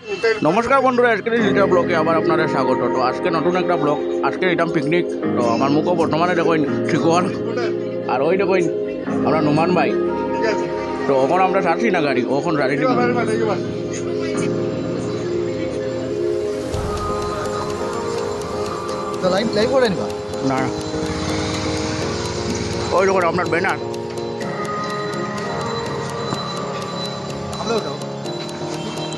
নমস্কার বন্ধুরা, আজকের ডিজিটাল ব্লগে আবার আপনাদের স্বাগত। তো আজকে নতুন একটা ব্লগ, আজকে এটা পিকনিক। তো আমার মুখও বর্তমানে দেখুন শিকোয়ার, আর ওই দেখুন আমরা নুমান ভাই। তো ওখানে আমরা ছাড়ছি না গাড়ি, ওখান গাড়ি না, ওই দেখুন আপনার ব্যানার।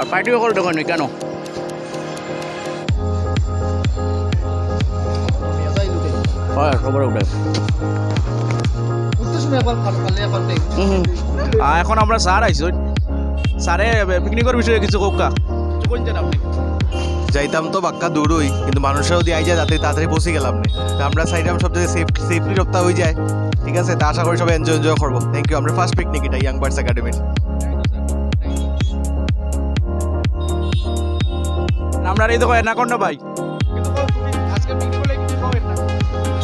আর পার্টিও করে দেখুন কেন সবাই উঠে। এখন আমরা স্যার আইসি, স্যারে পিকনিকের বিষয়ে কিছু কোকা কিছু বলছেন আপনি? যাইতাম তো বাক্কা দূরই, কিন্তু মানুষরাও দিয়ে আই যায় যাতে তাড়াতাড়ি পৌঁছে গেলাম না। তো আমরা সাইডে সব জায়গায় সেফলি সপ্তাহ হয়ে যায়, ঠিক আছে? তা আশা করি সবাই এনজয় করবো। Thank you. আমরা ফার্স্ট পিকনিক এটা ইয়াং বার্ডস একাডেমির। আমরা এই দেখো এনাকন্ডা ভাই,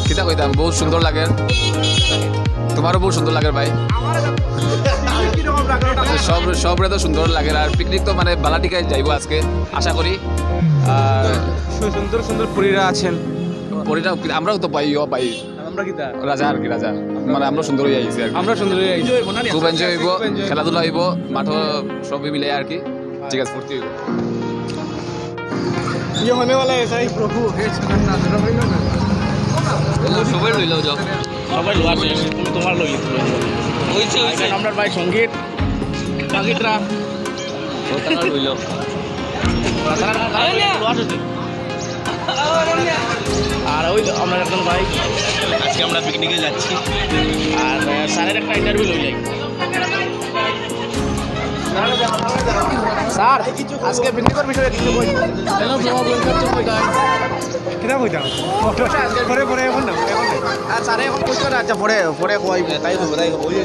কিতা কইতাম, বহুত সুন্দর লাগে, তোমারও বহুত সুন্দর লাগে ভাই। সবরে তো সুন্দর লাগে, আর পিকনিক তো মানে বালাটিকায় যাইব আজকে আশা করি। আর সুন্দর সুন্দর পুরীরা আছেন, পরিটা আমরাও তো পাই পাই আমরা কিতা রাজা আর কি রাজা, মানে আমরা সুন্দর হয়ে আইছি আর কি। আমরা সুন্দর খুব এনজয় হইব, খেলাধুলা হইব, মাঠও সবই মিলে আর কি। ঠিক আছে, ফুর্তি হইব। সবাই রইল যাও, সবাই লোয়া শেষ, তুমি তোমার লই আমরা ভাই সঙ্গীত বাকিটরা রইল। আর ওই আমরা একজন ভাই, আজকে আমরা পিকনিকে যাচ্ছি, আর স্যারের একটা ইন্টারভিউ লই যাই। স্যার আজকে পিকনিকের বিষয়ে কিছু কই। কিনা কইতাম পরে পরে এখন না, এখন না। আর স্যারে এখন কইছো না, আচ্ছা পরে পরে কইব, তাই তো তাই ওই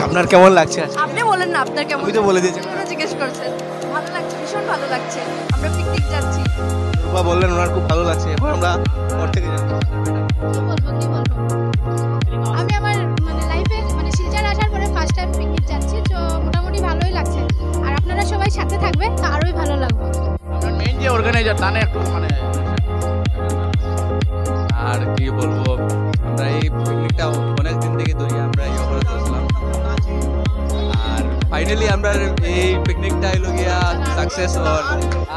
আপনার কেমন লাগছে? আপনি বলেন না আপনার কেমন? আমি তো বলে দিয়েছি। আপনারা জিজ্ঞেস করছেন। ভালো লাগছে, ভীষণ ভালো লাগছে। আমরা পিকনিক যাচ্ছি। রূপা বললেন ওনার খুব ভালো লাগছে। এখন আমরা ঘর থেকে যাচ্ছি। কি বলবো আমি আমার মানে লাইফে মানে শিলচর আসার পরে ফার্স্ট টাইম পিকনিক যাচ্ছি, তো মোটামুটি ভালোই লাগছে। আর আপনারা সবাই সাথে থাকবে তো আরোই ভালো লাগবে। আমরা মেইন যে অর্গানাইজার তানে একটু মানে আর কি বলবো, আমরা এই পিকনিকটা অনেক দিন থেকে ধরে আমরা এই অবস্থা আসলাম, আর ফাইনালি আমরা এই পিকনিকটা এলো গিয়া সাকসেস হল।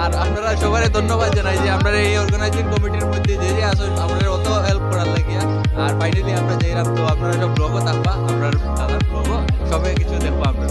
আর আপনারা সবাই ধন্যবাদ জানাই যে আমরা এই অর্গানাইজিং কমিটির মধ্যে যে যে আসো আমাদের অত হেল্প করার লাগিয়া। আর ফাইনালি আমরা যাইলাম, তো আপনারা সব ব্লগও থাকবা, আমরা দাদার ব্লগও সবাই কিছু দেখবো আমরা।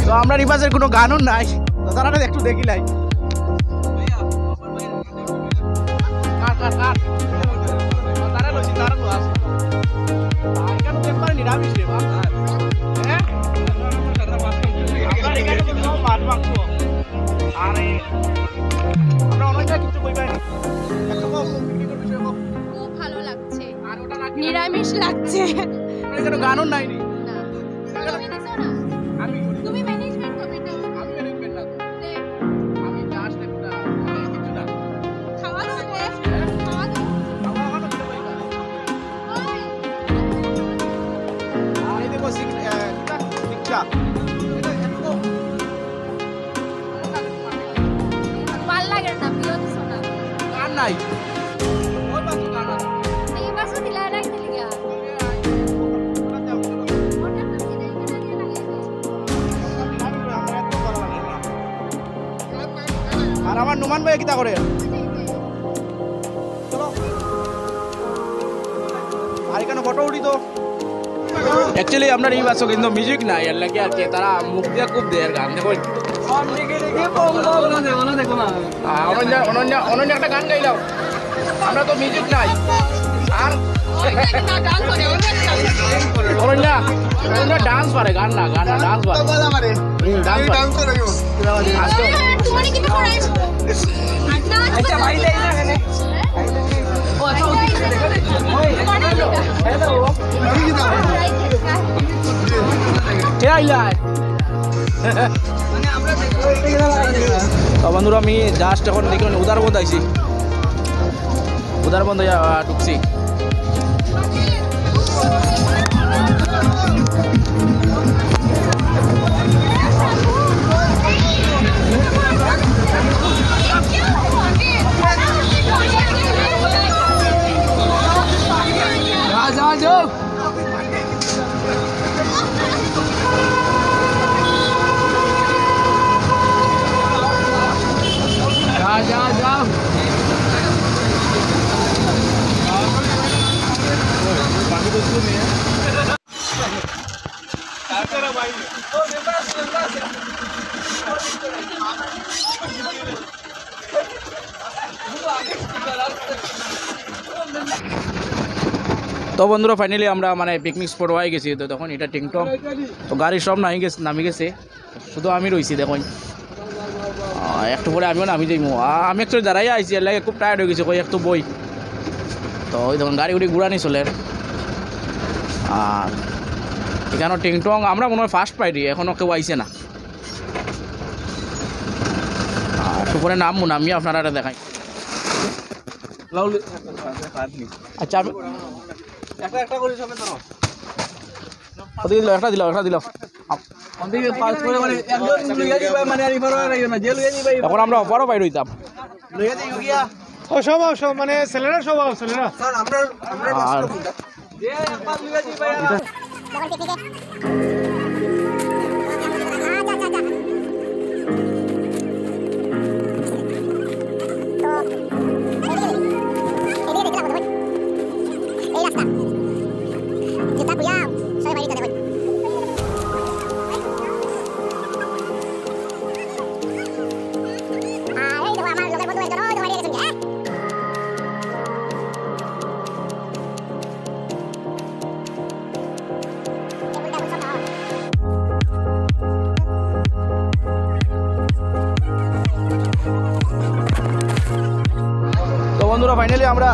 তো আমরা রিভার্সের কোনো গানও নাই, তো তারা একটু দেখি লাই তারা লইছি, তারা তো আছে এখানে দেখবার নিরামিষ রে বাবা। হ্যাঁ আমরা এখানে তো মাছ মাংস, আরে আমরা অনেক কিছু কইবাই না। খুব ভালো লাগছে, নিরামিষ লাগছে। এখানে গানও নাই নি। না তুমি দিছো না, আমি তুমি ম্যানেজমেন্ট করবে না। আমি ম্যানেজমেন্ট না, আমি জাস্ট একটা কিছু না খাওয়া দাওয়া খাওয়া দাওয়া নোমান ভাই কিতা করে আর এখানে ফটো উঠি তো অ্যাকচুয়ালি আমরা এই বাসও কিন্তু মিউজিক নাই এর লাগে আর কি তারা মুখ দিয়ে খুব দেয় গান দেখো অনন্য একটা গান গাইলাম আমরা তো মিউজিক নাই আর অনন্য ডান্স পারে গান না ডান্স পারে ডান্স করে বন্ধুরা আমি জাস্ট এখন দেখলাম উদারবন্ধ আইছি উদারবন্ধ ঢুকছি যাও তো বন্ধুরা ফাইনালি আমরা মানে পিকনিক স্পট হয়ে গেছি তো তখন এটা টিংটং তো গাড়ি সব নামি গেছে শুধু আমি রয়েছি দেখুন একটু পরে আমিও নামি যাইমু আমি একটু দাঁড়াই আইছি এর লাগে খুব টায়ার্ড হয়ে গেছে কই একটু বই তো ওই তখন গাড়ি উড়ি ঘুরানি চলে আর এখানে টিংটং আমরা মনে হয় ফার্স্ট পাইনি এখনও কেউ আইছে না একটু পরে নামিয়ে আপনারা দেখাই আচ্ছা আমি একটা দিল এখন আমরা অপারও পাই রইতাম স্বভাব মানে ছেলেরা স্বভাব ছেলেরা বন্ধুরা ফাইনালি আমরা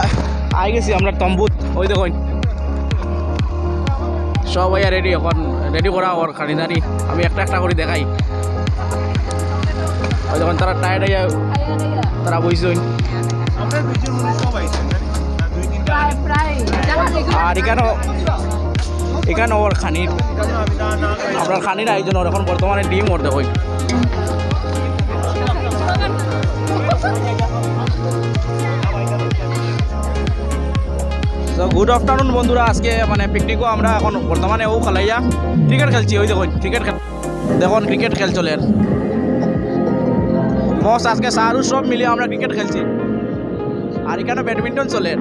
আই গেছি আমরা তম্বুত ওই দেখুন সব ভাইয়া রেডি এখন রেডি করা ওর খানিদানি আমি একটা করে দেখাই ওই দেখুন তারা টায়ার্ড হয়ে তারা বইছেন আর এখানে ওর খানির আপনার খানির আয়োজন ওর এখন বর্তমানে ডিম ওর দেখুন তো গুড আফটারনুন বন্ধুরা আজকে মানে পিকনিকও আমরা এখন বর্তমানে ও খেলাইয়া ক্রিকেট খেলছি ওই দেখুন দেখুন ক্রিকেট খেল চলে বস আজকে সারু সব মিলিয়ে আমরা ক্রিকেট খেলছি আর এখানে ব্যাডমিন্টন চলে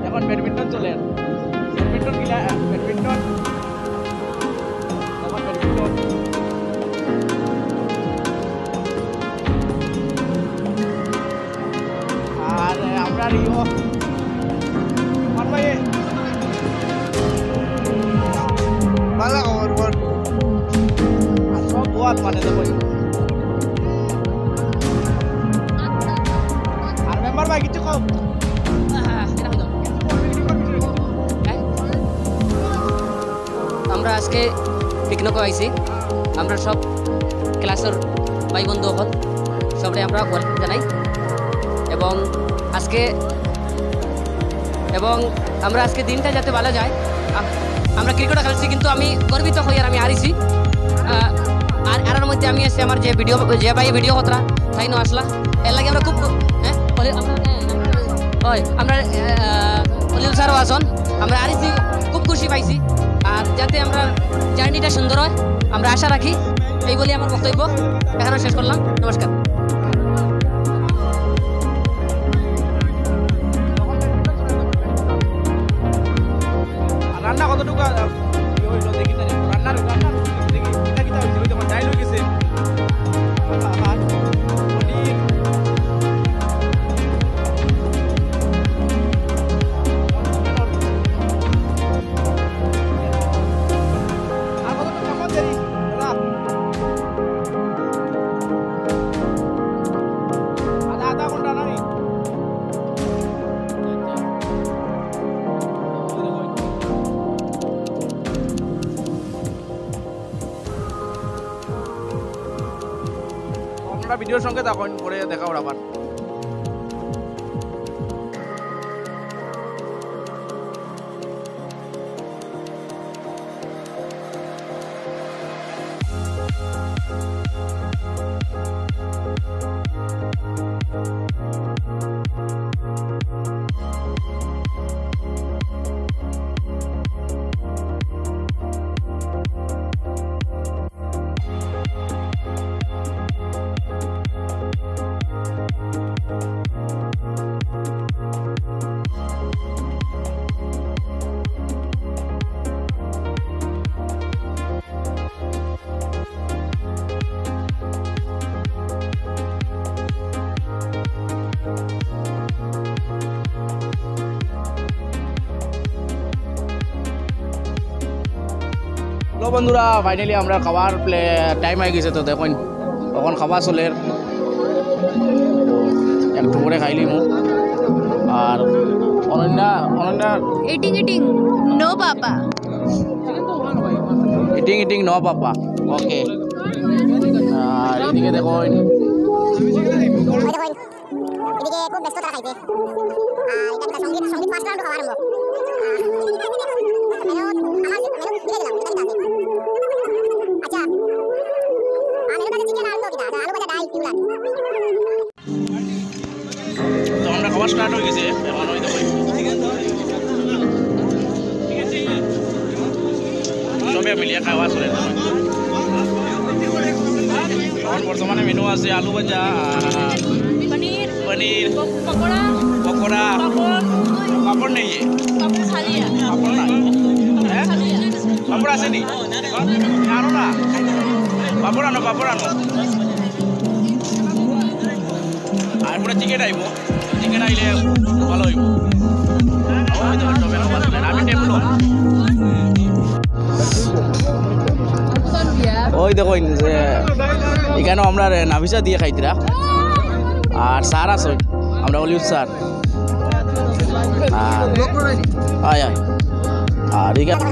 এখন ব্যাডমিন্টন চলে ব্যাডমিন্টন আর আমরা রিও আমার ভাই ভালো খবর আর সব গোয়াত মানে দেবো আর মেম্বার ভাই কিছু কম আমরা আজকে পিকনিক আইছি আমরা সব ক্লাসের ভাই বন্ধু হল সবাই আমরা ওয়েলকাম জানাই এবং আমরা আজকে দিনটা যাতে ভালো যায় আমরা ক্রিকেট খেলছি কিন্তু আমি গর্বিত হই আর আমি হারিছি আর এর মধ্যে আমি এসে আমার যে ভাই ভিডিও কথা তাই না আসলা এর লাগে আমরা খুব আমরা অলিল স্যারও আসন আমরা হারিছি খুব খুশি পাইছি আর যাতে আমরা জার্নিটা সুন্দর হয় আমরা আশা রাখি। এই বলে আমার বক্তব্য এখানে শেষ করলাম। নমস্কার। রান্না কতটুকু হইলো দেখি জানি রান্নার রান্নার দেখি কিটা কিটা হইছে ওই ডাইল হয়ে গেছে ভাত পনির আর কতটুকু কাম দেরি দাদা আধা ঘন্টা নাই আপনারা ভিডিওর সঙ্গে থাকুন, পরে দেখা ওর আবার। হ্যালো বন্ধুরা, ফাইনালি আমরা খাবার টাইম হয়ে গেছে। তো দেখুন তখন খাবার চলে একটু করে খাইলি মু। আর অনন্যা ইটিং নো বাবা। ইটিং ন পাপা। ওকে, আর এদিকে দেখুন এদিকে খুব ব্যস্ত তারা খাইতে। আর এটা সঙ্গীত ফার্স্ট রাউন্ড খাওয়ার আরম্ভ। আচ্ছা, আমি এটা চিকেন আর তো কিটা আলু ভাজা ডাল কিউলা। তো আমরা খাবার স্টার্ট হয়ে গেছে। এখন ওই দেখুন সবে মিলিয়ে খাওয়া চলে। এখন বর্তমানে মেনু আছে আলু ভাজা, পনির, পকোড়া, পাপড় নেই, পাপড় নাই, পাপড় আছে নি? আনো না, পাপড় আনো। আর পুরো চিকেন আইব, চিকেন আইলে ভালো হইব। আমি টেবুল ওই দেখুন যে এখানেও আমরা নাভিসা দিয়ে খাইতিরা। আর স্যার আছে, আমরা অলিউড স্যার। আর আয় আর এখানে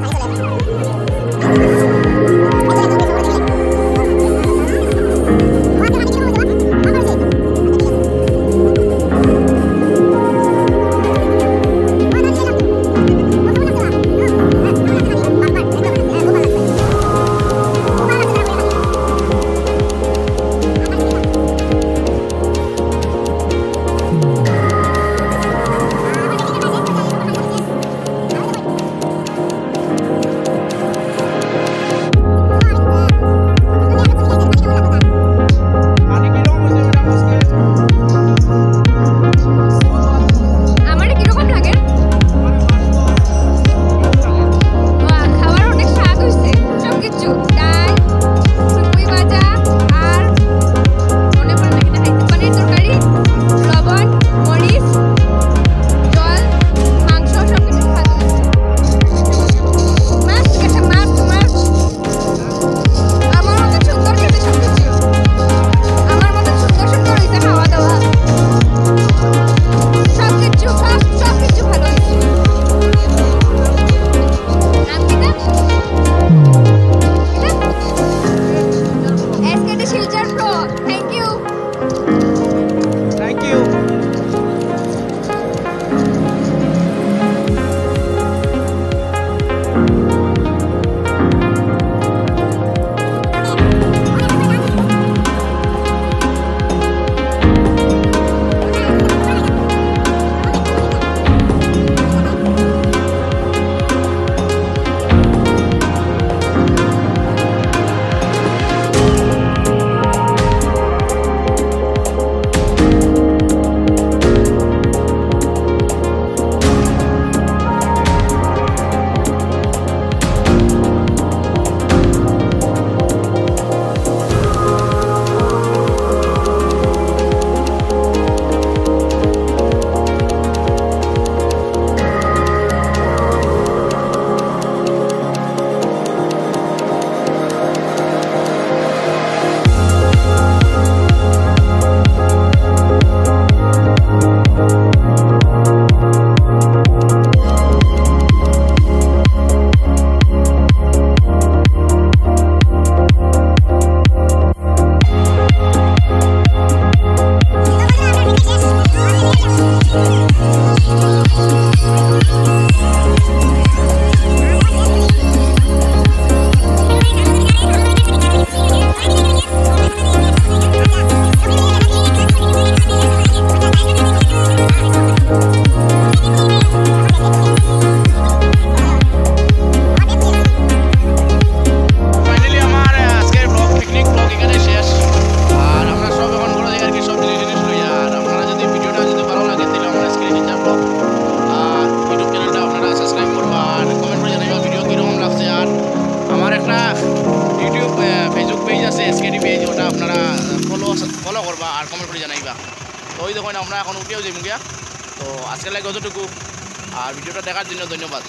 তো ওই দেখুন আমরা এখন উঠেও যাই মুখিয়া। তো আজকে লাগে অতটুকু, আর ভিডিওটা দেখার জন্য ধন্যবাদ।